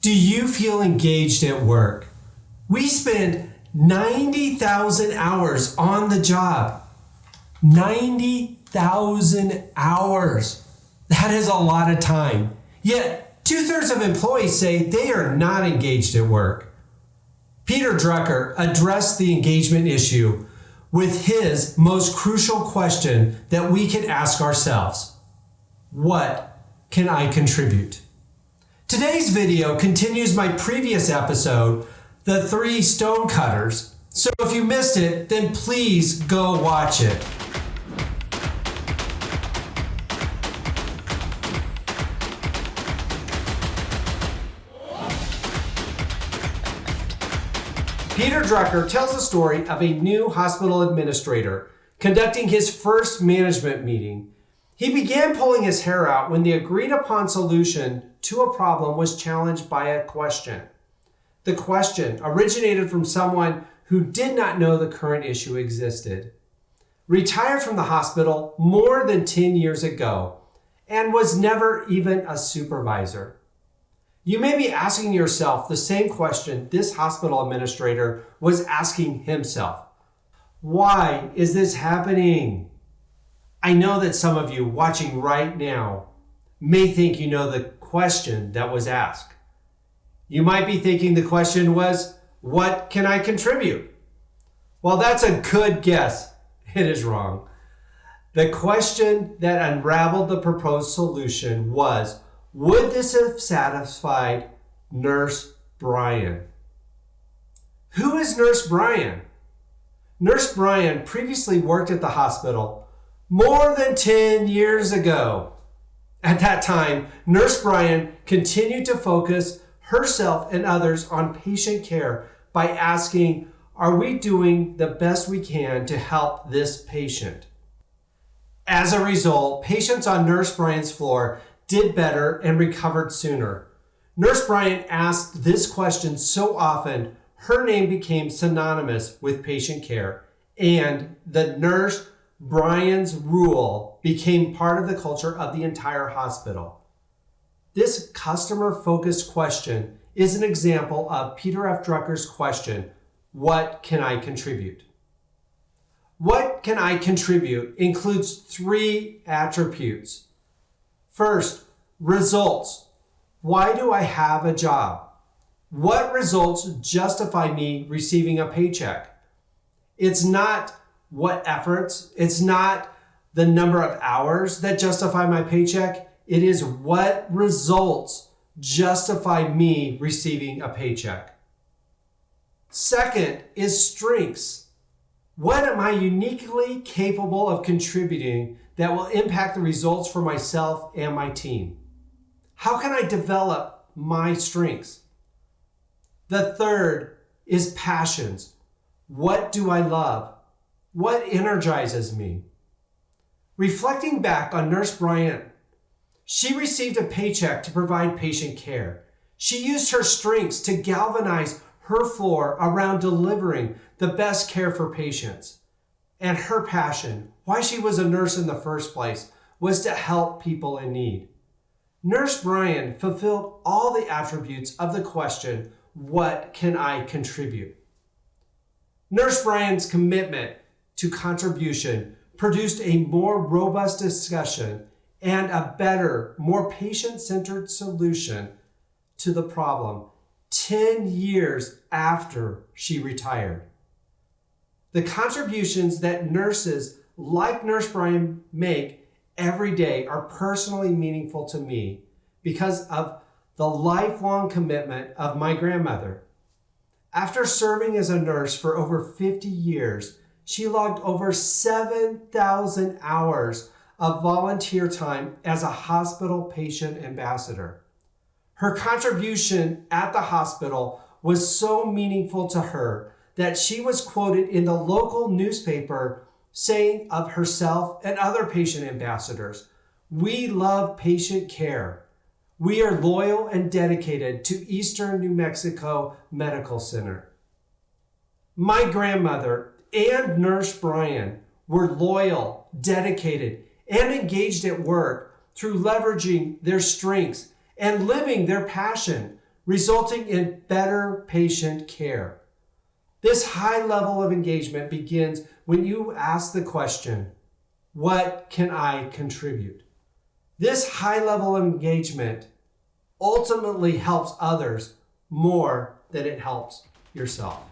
Do you feel engaged at work? We spend 90,000 hours on the job. 90,000 hours. That is a lot of time. Yet, 2/3 of employees say they are not engaged at work. Peter Drucker addressed the engagement issue with his most crucial question that we can ask ourselves. What can I contribute? Today's video continues my previous episode, The 3 Stonecutters. So if you missed it, then please go watch it. Peter Drucker tells the story of a new hospital administrator conducting his first management meeting. He began pulling his hair out when the agreed upon solution to a problem was challenged by a question. The question originated from someone who did not know the current issue existed. Retired from the hospital more than 10 years ago and was never even a supervisor. You may be asking yourself the same question this hospital administrator was asking himself. Why is this happening? I know that some of you watching right now may think you know the question that was asked. You might be thinking the question was, what can I contribute? Well, that's a good guess. It is wrong. The question that unraveled the proposed solution was, would this have satisfied Nurse Brian? Who is Nurse Brian? Nurse Brian previously worked at the hospital more than 10 years ago. At that time, Nurse Brian continued to focus herself and others on patient care by asking, are we doing the best we can to help this patient? As a result, patients on Nurse Brian's floor did better and recovered sooner. Nurse Brian asked this question so often, her name became synonymous with patient care, and the Nurse Brian's rule became part of the culture of the entire hospital. This customer-focused question is an example of Peter F. Drucker's question, what can I contribute? What can I contribute includes 3 attributes. First, results. Why do I have a job? What results justify me receiving a paycheck? It's not what efforts, it's not the number of hours that justify my paycheck. It is what results justify me receiving a paycheck. Second is strengths. What am I uniquely capable of contributing that will impact the results for myself and my team? How can I develop my strengths? The third is passions. What do I love? What energizes me? Reflecting back on Nurse Brian, she received a paycheck to provide patient care. She used her strengths to galvanize her floor around delivering the best care for patients. And her passion, why she was a nurse in the first place, was to help people in need. Nurse Brian fulfilled all the attributes of the question, what can I contribute? Nurse Brian's commitment to contribution produced a more robust discussion and a better, more patient-centered solution to the problem 10 years after she retired. The contributions that nurses like Nurse Brian make every day are personally meaningful to me because of the lifelong commitment of my grandmother. After serving as a nurse for over 50 years, she logged over 7,000 hours of volunteer time as a hospital patient ambassador. Her contribution at the hospital was so meaningful to her that she was quoted in the local newspaper saying of herself and other patient ambassadors, "We love patient care. We are loyal and dedicated to Eastern New Mexico Medical Center." My grandmother and Nurse Brian were loyal, dedicated, and engaged at work through leveraging their strengths and living their passion, resulting in better patient care. This high level of engagement begins when you ask the question, what can I contribute? This high level of engagement ultimately helps others more than it helps yourself.